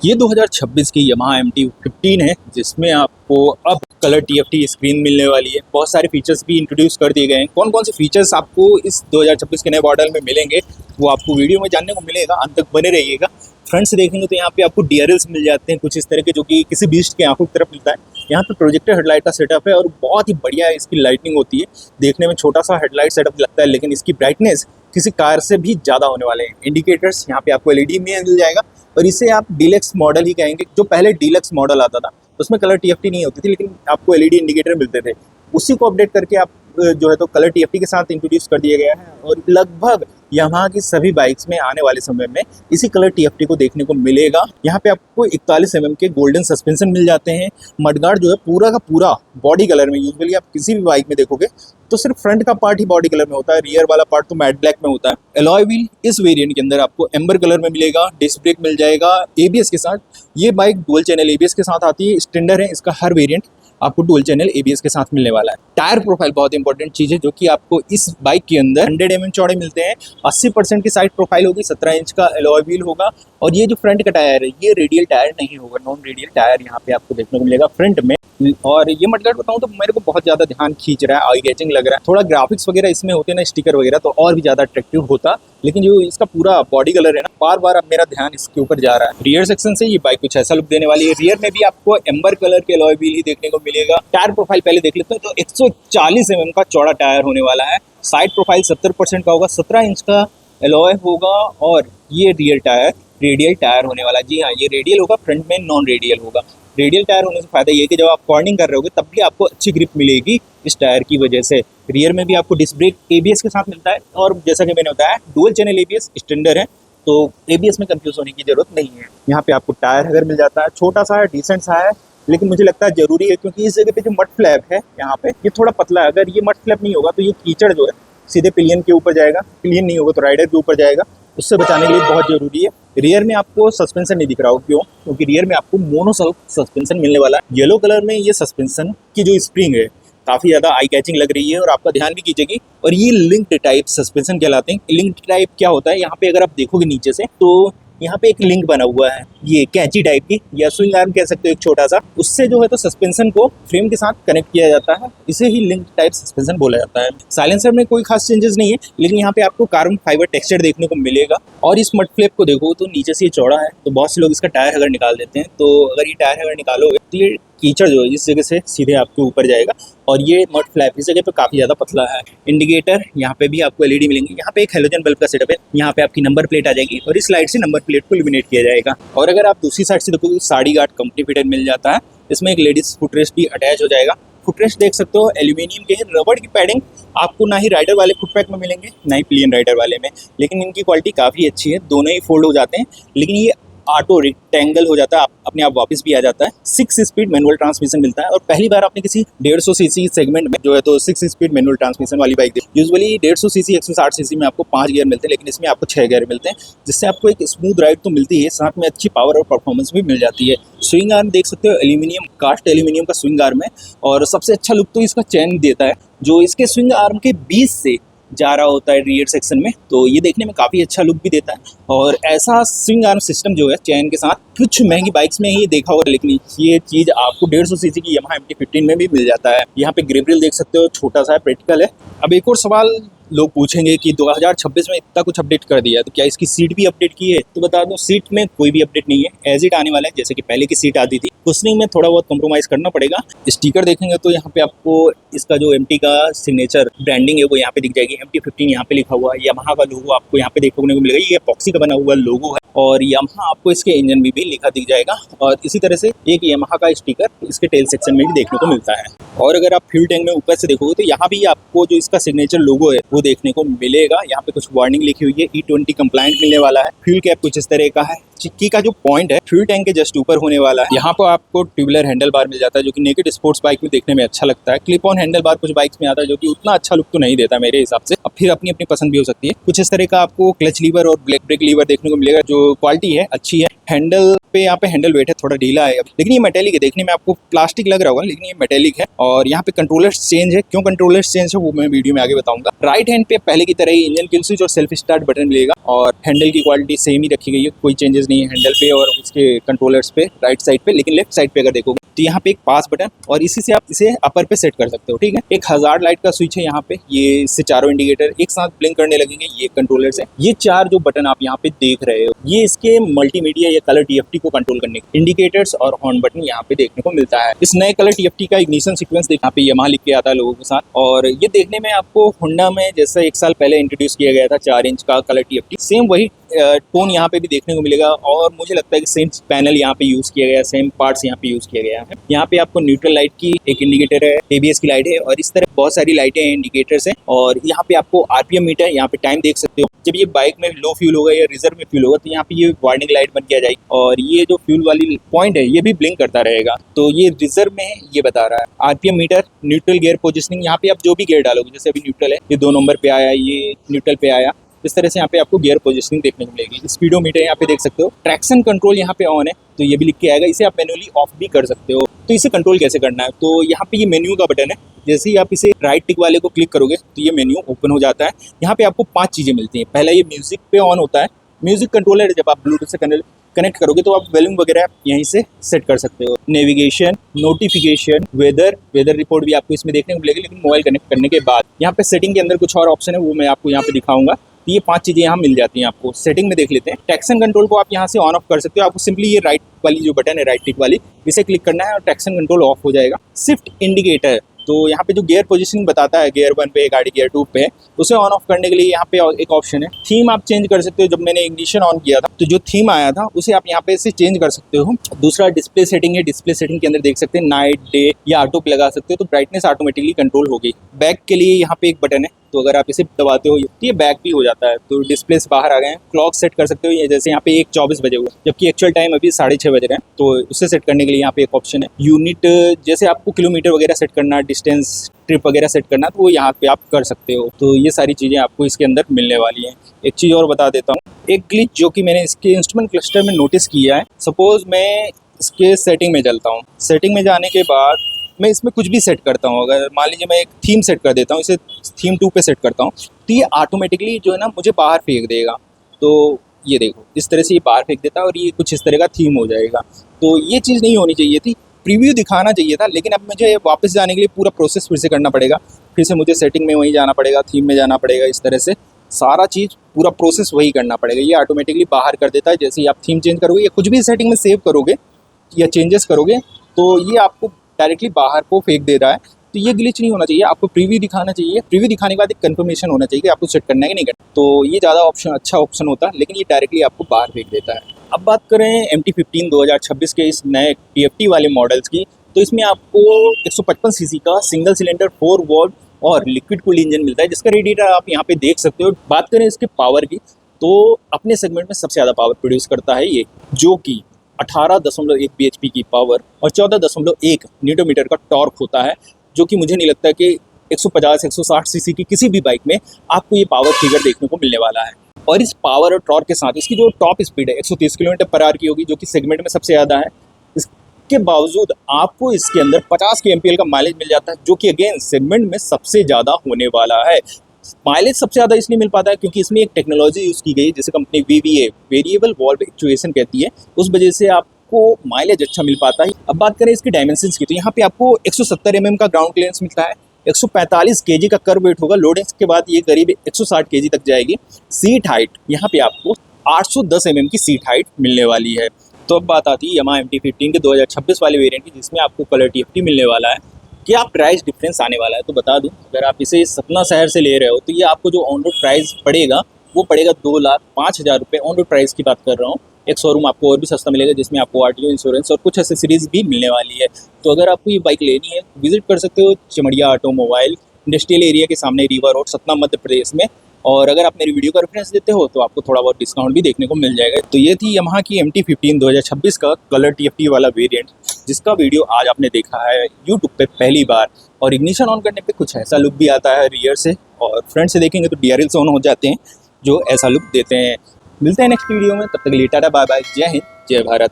ये 2026 की Yamaha MT-15 है जिसमें आपको अब कलर TFT स्क्रीन मिलने वाली है। बहुत सारे फीचर्स भी इंट्रोड्यूस कर दिए गए हैं। कौन कौन से फीचर्स आपको इस 2026 के नए मॉडल में मिलेंगे वो आपको वीडियो में जानने को मिलेगा। अंत तक बने रहिएगा। फ्रंट से देखेंगे तो यहाँ पे आपको DRLs मिल जाते हैं कुछ इस तरह के, जो कि किसी बीस्ट के आंखों की तरफ मिलता है। यहाँ पे प्रोजेक्टर हेडलाइट का सेटअप है और बहुत ही बढ़िया इसकी लाइटिंग होती है। देखने में छोटा सा हेडलाइट सेटअप लगता है, लेकिन इसकी ब्राइटनेस किसी कार से भी ज़्यादा होने वाले हैं। इंडिकेटर्स यहाँ पे आपको LED में मिल जाएगा और इसे आप डीलक्स मॉडल ही कहेंगे। जो पहले डीलक्स मॉडल आता था उसमें कलर TFT नहीं होती थी, लेकिन आपको LED इंडिकेटर मिलते थे। उसी को अपडेट करके आप जो है तो कलर TFT के साथ इंट्रोड्यूस कर दिया गया है और लगभग यामाहा की सभी बाइक्स में आने वाले समय में इसी कलर TFT को देखने को मिलेगा। यहाँ पे आपको 41 mm के गोल्डन सस्पेंशन मिल जाते हैं। मडगार्ड जो है पूरा का पूरा बॉडी कलर में, यूजुअली आप किसी भी बाइक में देखोगे तो सिर्फ फ्रंट का पार्ट ही बॉडी कलर में होता है, रियर वाला पार्ट तो मैट ब्लैक में होता है। एलॉय व्हील इस वेरिएंट के अंदर आपको एम्बर कलर में मिलेगा। डिस्क ब्रेक मिल जाएगा ABS के साथ। ये बाइक डुअल चैनल ABS के साथ आती है। स्टैंडर्ड है इसका हर वेरिएंट आपको डुअल चैनल ABS के साथ मिलने वाला है। टायर प्रोफाइल बहुत इंपॉर्टेंट चीज़ है, जो कि आपको इस बाइक के अंदर 100 mm चौड़े मिलते हैं। 80% की साइड प्रोफाइल होगी, 17 इंच का एलॉय व्हील होगा। और ये जो फ्रंट का टायर है ये रेडियल टायर नहीं होगा, नॉन रेडियल टायर यहाँ पे आपको देखने को मिलेगा फ्रंट में। और ये मडगार्ड बताऊँ तो मेरे को बहुत ज़्यादा ध्यान खींच रहा है, आई कैचिंग लग रहा है। थोड़ा ग्राफिक्स वगैरह इसमें होते हैं ना, स्टिकर वगैरह, तो और भी ज़्यादा अट्रैक्टिव होता। लेकिन जो इसका पूरा बॉडी कलर है ना, बार बार अब मेरा ध्यान इसके ऊपर जा रहा है। रियर सेक्शन से ये बाइक कुछ ऐसा लुक देने वाली है। रियर में भी आपको एम्बर कलर के अलॉय व्हील ही देखने को मिलेगा। टायर प्रोफाइल पहले देख लेते हैं तो 140 mm का चौड़ा टायर होने वाला है। साइड प्रोफाइल 70% का होगा, 17 इंच का एलॉय होगा। और ये रियर टायर रेडियल टायर होने वाला है। जी हाँ, ये रेडियल होगा, फ्रंट में नॉन रेडियल होगा। रेडियल टायर होने से फायदा ये है कि जब आप कॉर्निंग कर रहे होगे तब भी आपको अच्छी ग्रिप मिलेगी इस टायर की वजह से। रियर में भी आपको डिस्क ब्रेक ABS के साथ मिलता है और जैसा कि मैंने बताया डुअल चैनल ABS स्टैंडर्ड है, तो ABS में कंफ्यूज होने की जरूरत नहीं है। यहाँ पे आपको टायर अगर मिल जाता है, छोटा सा है, डिसेंट सा है, लेकिन मुझे लगता है जरूरी है क्योंकि इस जगह पे जो मड फ्लैप है यहाँ पे ये थोड़ा पतला है। अगर ये मड फ्लैप नहीं होगा तो ये कीचड़ जो है सीधे पिलियन के ऊपर जाएगा, पिलियन नहीं होगा तो राइडर के ऊपर जाएगा। उससे बचाने के लिए बहुत जरूरी है। रियर में आपको सस्पेंशन नहीं दिख रहा हो, क्यों? क्योंकि रियर में आपको मोनोशॉक सस्पेंशन मिलने वाला है। येलो कलर में ये सस्पेंशन की जो स्प्रिंग है काफ़ी ज़्यादा आई कैचिंग लग रही है और आपका ध्यान भी खींचेगी। और ये लिंक्ड टाइप सस्पेंशन कहलाते हैं। लिंक्ड टाइप क्या होता है, यहाँ पे अगर आप देखोगे नीचे से तो यहाँ पे एक लिंक बना हुआ है, ये कैंची टाइप की या स्विंग आर्म कह सकते हो, एक छोटा सा। उससे जो है तो सस्पेंशन को फ्रेम के साथ कनेक्ट किया जाता है, इसे ही लिंक टाइप सस्पेंशन बोला जाता है। साइलेंसर में कोई खास चेंजेस नहीं है, लेकिन यहाँ पे आपको कार्बन फाइबर टेक्सचर देखने को मिलेगा। और इस मड फ्लैप को देखो तो नीचे से ये चौड़ा है, तो बहुत से लोग इसका टायर अगर निकाल देते हैं, तो अगर ये टायर अगर निकालोगे तो ये कीचड़ जो है इस जगह से सीधे आपके ऊपर जाएगा। और ये मड फ्लैप इस जगह पे काफ़ी ज़्यादा पतला है। इंडिकेटर यहाँ पे भी आपको LED मिलेंगे। यहाँ पे एक हेलोजन बल्ब का सेटअप है। यहाँ पे आपकी नंबर प्लेट आ जाएगी और इस लाइट से नंबर प्लेट को इल्यूमिनेट किया जाएगा। और अगर आप दूसरी साइड से देखोगे साड़ी गार्ड कंपनी फिटेड मिल जाता है। इसमें एक लेडीज फुटरेस्ट भी अटैच हो जाएगा। फुटरेस्ट देख सकते हो एल्यूमिनियम के, रबड़ की पैडिंग आपको ना ही राइडर वाले फुटपैक में मिलेंगे ना ही प्लेन राइडर वाले में, लेकिन इनकी क्वालिटी काफ़ी अच्छी है। दोनों ही फोल्ड हो जाते हैं, लेकिन ये ऑटो रेक्टेंगल हो जाता है, अपने आप वापस भी आ जाता है। 6 स्पीड मैनुअल ट्रांसमिशन मिलता है और पहली बार आपने किसी 150 सीसी सेगमेंट में जो है तो 6 स्पीड मैनुअल ट्रांसमिशन वाली बाइक देखी। यूजुअली 150 सीसी 160 सीसी में आपको 5 गियर मिलते हैं, लेकिन इसमें आपको 6 गियर मिलते हैं, जिससे आपको एक स्मूथ राइड तो मिलती है, साथ में अच्छी पावर और परफॉर्मेंस भी मिल जाती है। स्विंग आर्म देख सकते हो, एल्यूमिनियम, कास्ट एल्यूमिनियम का स्विंग आर्म है। और सबसे अच्छा लुक तो इसका चैन देता है, जो इसके स्विंग आर्म के बीच से जा रहा होता है रियर सेक्शन में, तो ये देखने में काफ़ी अच्छा लुक भी देता है। और ऐसा स्विंग आर्म सिस्टम जो है चैन के साथ कुछ महंगी बाइक्स में ही देखा होगा, लेकिन ये चीज़ आपको 150 सीसी की Yamaha MT-15 में भी मिल जाता है। यहाँ पे ग्रिप रेल देख सकते हो, छोटा सा है, प्रैक्टिकल है। अब एक और सवाल लोग पूछेंगे कि 2026 में इतना कुछ अपडेट कर दिया है तो क्या इसकी सीट भी अपडेट की है? तो बता दूं, सीट में कोई भी अपडेट नहीं है, एज इट आने वाला है जैसे कि पहले की सीट आती थी। कुशनिंग में थोड़ा बहुत कॉम्प्रोमाइज़ करना पड़ेगा। स्टिकर देखेंगे तो यहाँ पे आपको इसका जो MT का सिग्नेचर ब्रांडिंग है वो यहाँ पे दिख जाएगी। MT-15 यहाँ पे लिखा हुआ है। Yamaha का लोगो आपको यहाँ पे देखने को मिलेगा। ये एपॉक्सी का बना हुआ लोगो है और Yamaha आपको इसके इंजन में भी लिखा दिख जाएगा। और इसी तरह से एक Yamaha का स्टिकर इसके टेल सेक्शन में भी देखने को मिलता है। और अगर आप फ्यूल टैंक में ऊपर से देखोगे तो यहाँ भी आपको जो इसका सिग्नेचर लोगो है वो देखने को मिलेगा। यहाँ पे कुछ वार्निंग लिखी हुई है, E20 कंप्लायंट मिलने वाला है। फ्यूल कैप कुछ इस तरह का है। चिक्की का जो पॉइंट है फ्यूल टैंक के जस्ट ऊपर होने वाला है। यहाँ पर आपको ट्यूबुलर हैंडल बार मिल जाता है, जो कि नेकेड स्पोर्ट्स बाइक में देखने में अच्छा लगता है। क्लिप ऑन हैंडल बार कुछ बाइक्स में आता है, जो कि उतना अच्छा लुक तो नहीं देता मेरे हिसाब से। अब फिर अपनी अपनी पसंद भी हो सकती है। कुछ इस तरह का आपको क्लच लीवर और ब्रेक लीवर देखने को मिलेगा, जो क्वालिटी है अच्छी है। हैंडल पे यहाँ पे हैंडल वेट है, थोड़ा ढीला है, लेकिन ये मेटेलिक है। देखने में आपको प्लास्टिक लग रहा होगा, लेकिन ये मेटेलिक है। और यहाँ पे कंट्रोलर्स चेंज है। क्यों कंट्रोलर्स चेंज है वो मैं वीडियो में आगे बताऊंगा। राइट हैंड पे पहले की तरह ही इंजन किल स्विच और सेल्फ स्टार्ट बटन मिलेगा और हैंडल की क्वालिटी सेम ही रखी गई है, कोई चेंजेस स्विचेस नहीं है हैंडल पे और उसके कंट्रोलर्स पे राइट साइड पे, लेकिन लेफ्ट साइड पे अगर देखोगे तो यहाँ पे एक पास बटन और इसी से आप इसे अपर पे सेट कर सकते हो। ठीक है, एक हजार्ड लाइट का स्विच है यहाँ पे, ये इससे चारों इंडिकेटर एक साथ ब्लिंक करने लगेंगे। ये कंट्रोलर से ये चार जो बटन आप यहाँ पे देख रहे हो ये इसके मल्टीमीडिया या कलर टीएफटी को कंट्रोल करने के इंडिकेटर्स और हॉर्न बटन यहाँ पे देखने को मिलता है। इस नए कलर टीएफटी का इग्निशन सीक्वेंस यहाँ पे यमाहा लिख के आता है लोगों के साथ, और ये देखने में आपको होंडा में जैसा 1 साल पहले इंट्रोड्यूस किया गया था 4 इंच का कलर टीएफटी, सेम वही टोन यहाँ पे भी देखने को मिलेगा। और मुझे लगता है कि सेम पैनल यहाँ पे यूज किया गया है, सेम पार्ट्स यहाँ पे यूज किया गया है। यहाँ पे आपको न्यूट्रल लाइट की एक इंडिकेटर है, एबीएस की लाइट है और इस तरह बहुत सारी लाइटें हैं, इंडिकेटर्स हैं। और यहाँ पे आपको आरपीएम मीटर, यहाँ पे टाइम देख सकते हो। जब ये बाइक में लो फ्यूल होगा या रिजर्व में फ्यूल होगा तो यहाँ पे ये वार्निंग लाइट बन के आ जाएगी और ये जो फ्यूल वाली पॉइंट है ये भी ब्लिंक करता रहेगा। तो ये रिजर्व में है ये बता रहा है। RPM meter, neutral gear positioning, यहाँ पे आप जो भी गियर डालोगे, जैसे अभी न्यूट्रल है, ये 2 नंबर पे आया, ये न्यूट्रल पे आया, इस तरह से यहाँ पे आपको गियर पोजिशनिंग देखने को मिलेगी। स्पीडोमीटर यहाँ पे देख सकते हो। ट्रैक्शन कंट्रोल यहाँ पे ऑन है तो ये भी लिख के आएगा, इसे आप मैनुअली ऑफ भी कर सकते हो। तो इसे कंट्रोल कैसे करना है, तो यहाँ पे ये मेन्यू का बटन है, जैसे ही आप इसे राइट टिक वाले को क्लिक करोगे तो ये मेन्यू ओपन हो जाता है। यहाँ पे आपको 5 चीज़ें मिलती हैं। पहला ये म्यूजिक पे ऑन होता है, म्यूजिक कंट्रोलर जब आप ब्लूटूथ से कनेक्ट करोगे तो आप वॉल्यूम वगैरह यहीं से सेट कर सकते हो। नेविगेशन, नोटिफिकेशन, वेदर रिपोर्ट भी आपको इसमें देखने को मिलेगी, लेकिन मोबाइल कनेक्ट करने के बाद। यहाँ पे सेटिंग के अंदर कुछ और ऑप्शन है वो मैं आपको यहाँ पे दिखाऊंगा। तो ये 5 चीज़ें यहाँ मिल जाती हैं आपको। सेटिंग में देख लेते हैं। ट्रैक्शन कंट्रोल को आप यहाँ से ऑन ऑफ कर सकते हो। आपको सिंपली ये राइट वाली जो बटन है, राइट टिक वाली, इसे क्लिक करना है और ट्रैक्शन कंट्रोल ऑफ हो जाएगा। शिफ्ट इंडिकेटर, तो यहाँ पे जो गियर पोजीशनिंग बताता है, गियर 1 पे गाड़ी गियर 2 पे, उसे ऑन ऑफ करने के लिए यहाँ पे एक ऑप्शन है। थीम आप चेंज कर सकते हो। जब मैंने इग्निशन ऑन किया था तो जो थीम आया था उसे आप यहाँ पे से चेंज कर सकते हो। दूसरा डिस्प्ले सेटिंग है। डिस्प्ले सेटिंग के अंदर देख सकते हैं नाइट, डे या ऑटो पे लगा सकते हो, तो ब्राइटनेस ऑटोमेटिकली कंट्रोल होगी। बैक के लिए यहाँ पे एक बटन है, तो अगर आप इसे दबाते हो तो ये बैक भी हो जाता है, तो डिस्प्ले से बाहर आ गए हैं। क्लॉक सेट कर सकते हो, ये जैसे यहाँ पे 1:24 बजे हुआ, जबकि एक्चुअल टाइम अभी 6:30 बज रहे हैं, तो उसे सेट करने के लिए यहाँ पे एक ऑप्शन है। यूनिट, जैसे आपको किलोमीटर वगैरह सेट करना, डिस्टेंस, ट्रिप वगैरह सेट करना, तो वो यहाँ पे आप कर सकते हो। तो ये सारी चीज़ें आपको इसके अंदर मिलने वाली हैं। एक चीज़ और बता देता हूँ, एक ग्लिच जो कि मैंने इसके इंस्ट्रूमेंट क्लस्टर में नोटिस किया है। सपोज मैं इसके सेटिंग में चलता हूँ, सेटिंग में जाने के बाद मैं इसमें कुछ भी सेट करता हूँ। अगर मान लीजिए मैं एक थीम सेट कर देता हूँ, इसे थीम 2 पे सेट करता हूँ, तो ये ऑटोमेटिकली जो है ना मुझे बाहर फेंक देगा। तो ये देखो इस तरह से ये बाहर फेंक देता है और ये कुछ इस तरह का थीम हो जाएगा। तो ये चीज़ नहीं होनी चाहिए थी, प्रीव्यू दिखाना चाहिए था, लेकिन अब मुझे वापस जाने के लिए पूरा प्रोसेस फिर से करना पड़ेगा। फिर से मुझे सेटिंग में वहीं जाना पड़ेगा, थीम में जाना पड़ेगा, इस तरह से सारा चीज़ पूरा प्रोसेस वही करना पड़ेगा। ये ऑटोमेटिकली बाहर कर देता है। जैसे ही आप थीम चेंज करोगे या कुछ भी सेटिंग में सेव करोगे या चेंजेस करोगे तो ये आपको डायरेक्टली बाहर को फेंक दे रहा है। तो ये ग्लिच नहीं होना चाहिए, आपको प्रीव्यू दिखाना चाहिए। प्रीव्यू दिखाने के बाद एक कंफर्मेशन होना चाहिए कि आपको सेट करना है कि नहीं करना, तो ये ज़्यादा अच्छा ऑप्शन होता है, लेकिन ये डायरेक्टली आपको बाहर फेंक देता है। अब बात करें MT-15 2026 के इस नए TFT वाले मॉडल्स की, तो इसमें आपको 155 सीसी का सिंगल सिलेंडर 4 वॉल्ट और लिक्विड कूल्ड इंजन मिलता है, जिसका रेडिएटर आप यहाँ पे देख सकते हो। बात करें इसके पावर की, तो अपने सेगमेंट में सबसे ज़्यादा पावर प्रोड्यूस करता है ये, जो कि 18.1 bhp की पावर और 14.1 न्यूटन मीटर का टॉर्क होता है, जो कि मुझे नहीं लगता कि 150-160 सीसी की किसी भी बाइक में आपको ये पावर फिगर देखने को मिलने वाला है। और इस पावर और टॉर्क के साथ इसकी जो टॉप स्पीड है 130 किलोमीटर पर आवर की होगी, जो कि सेगमेंट में सबसे ज़्यादा है। इसके बावजूद आपको इसके अंदर 50 kmpl का माइलेज मिल जाता है, जो कि अगेन सेगमेंट में सबसे ज़्यादा होने वाला है। माइलेज सबसे ज़्यादा इसलिए मिल पाता है क्योंकि इसमें एक टेक्नोलॉजी यूज़ की गई है जिसे company VVA, variable valve actuation कहती है। उस वजह से आपको माइलेज अच्छा मिल पाता है। अब बात करें इसके डायमेंशंस की, तो यहाँ पे आपको 170 mm का ग्राउंड क्लियरेंस मिलता है, 145 kg का कर्व वेट होगा। लोडिंग के बाद ये करीब 160 kg तक जाएगी। सीट हाइट यहाँ पे आपको 810 mm की सीट हाइट मिलने वाली है। तो अब बात आती है यमाहा MT-15 के 2026 वाले वेरिएंट की, जिसमें आपको कलर TFT मिलने वाला है। क्या प्राइस डिफरेंस आने वाला है तो बता दूं, अगर आप इसे सतना शहर से ले रहे हो तो ये आपको जो ऑन रोड प्राइस पड़ेगा वो पड़ेगा 2,05,000 रुपये। ऑन रोड प्राइस की बात कर रहा हूँ। एक शोरूम आपको और भी सस्ता मिलेगा, जिसमें आपको RTO इंश्योरेंस और कुछ एसेसरीज भी मिलने वाली है। तो अगर आपको ये बाइक लेनी है विजिट कर सकते हो चमड़िया ऑटोमोबाइल, इंडस्ट्रियल एरिया के सामने, रीवा रोड, सतना, मध्य प्रदेश में। और अगर आप मेरी वीडियो का रेफरेंस देते हो तो आपको थोड़ा बहुत डिस्काउंट भी देखने को मिल जाएगा। तो ये थी यमाहा की MT-15 2026 का कलर TFT वाला वेरिएंट, जिसका वीडियो आज आपने देखा है यूट्यूब पे पहली बार। और इग्निशन ऑन करने पे कुछ ऐसा लुक भी आता है रियर से, और फ्रंट से देखेंगे तो DRL ऑन हो जाते हैं, जो ऐसा लुक देते हैं। मिलते हैं नेक्स्ट वीडियो में, तब तक के लिए टाटा बाय बाय, जय हिंद, जय भारत।